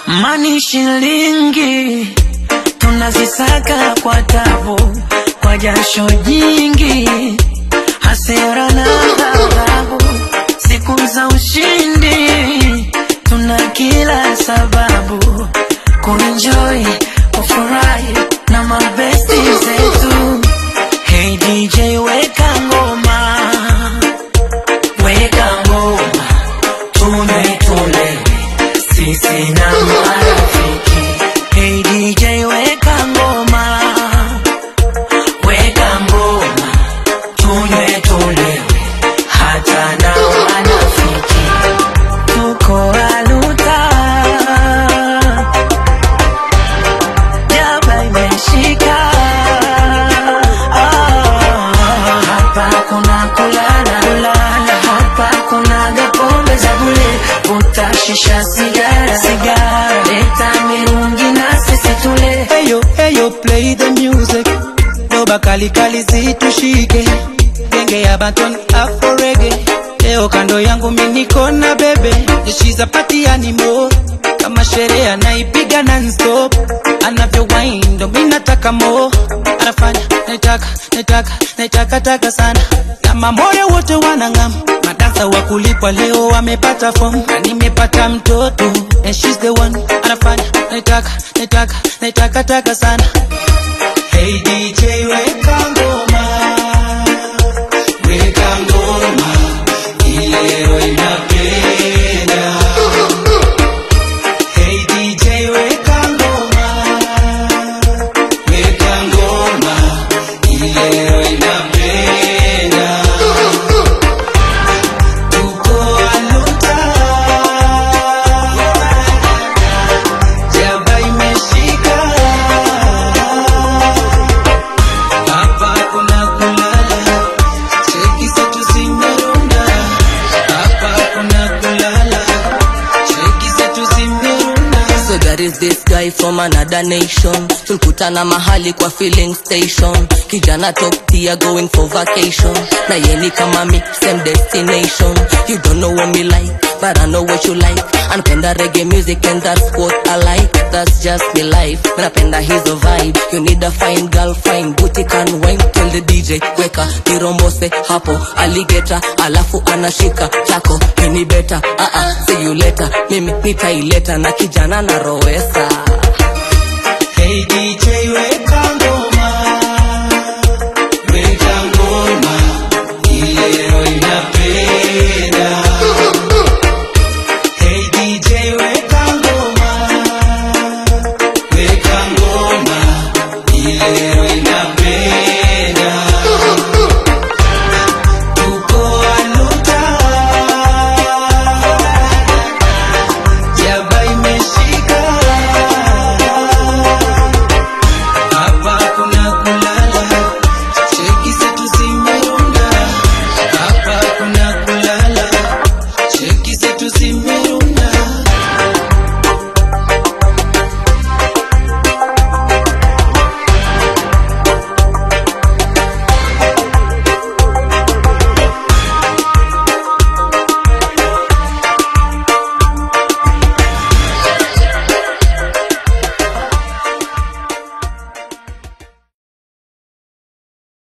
Mani shilingi tunazisaka kwa tabu, kwa jasho jingi, hasira na adhabu. Siku za ushindi tuna kila sababu kuenjoy, kufurahi na mabesti zetu. Hey DJ weka ngoma, weka ngoma, tule sisi na marafiki. Hey DJ weka ngoma, weka ngoma, tule hata na wanafiki. Tuko aluta, jaba imeshika. Hapa kuna kulala, hapa kuna gapombe za bule, vuta shisha sigara, leta mirungi na sisi tule. Hey yo, play the music, doba kali kali zitushike, genge ya Banton Afro Reggae. Leo kando yangu mimi niko na bebe, she's a party animal, kama sherehe anaipiga non-stop, anavyo wine ndo mimi nataka more, anafanya nataka sana, na mamoyo wote wanangam, madansa wa kulipwa leo wamepata form, na nimepata mtoto and she's the one, anafanya nataka sana. Hey DJ weka ngoma, weka ngoma, ilero inapenda. Hey DJ weka ngoma, weka ngoma, ilero inapenda. Tuko aluta, jaba imeshika. Hapa kuna kulala, cheki zetu zimerunda. Hapa kuna kulala, cheki zetu zimerunda. So there is this guy from another nation, tulikutana mahali kwa filling station, kijana top tier going for vacation, na yeni kama me same destination. You don't know what me like, but I know what you like. Anapenda reggae music and that's what I like. That's just me life, napenda hizo vibe. You need a fine girl, fine booty can wine. Tell the DJ weka nirombose hapo alligator, alafu anashika chako ini beta. See you later, mimi nitaileta na kijana na Rowesa. Hey DJ weka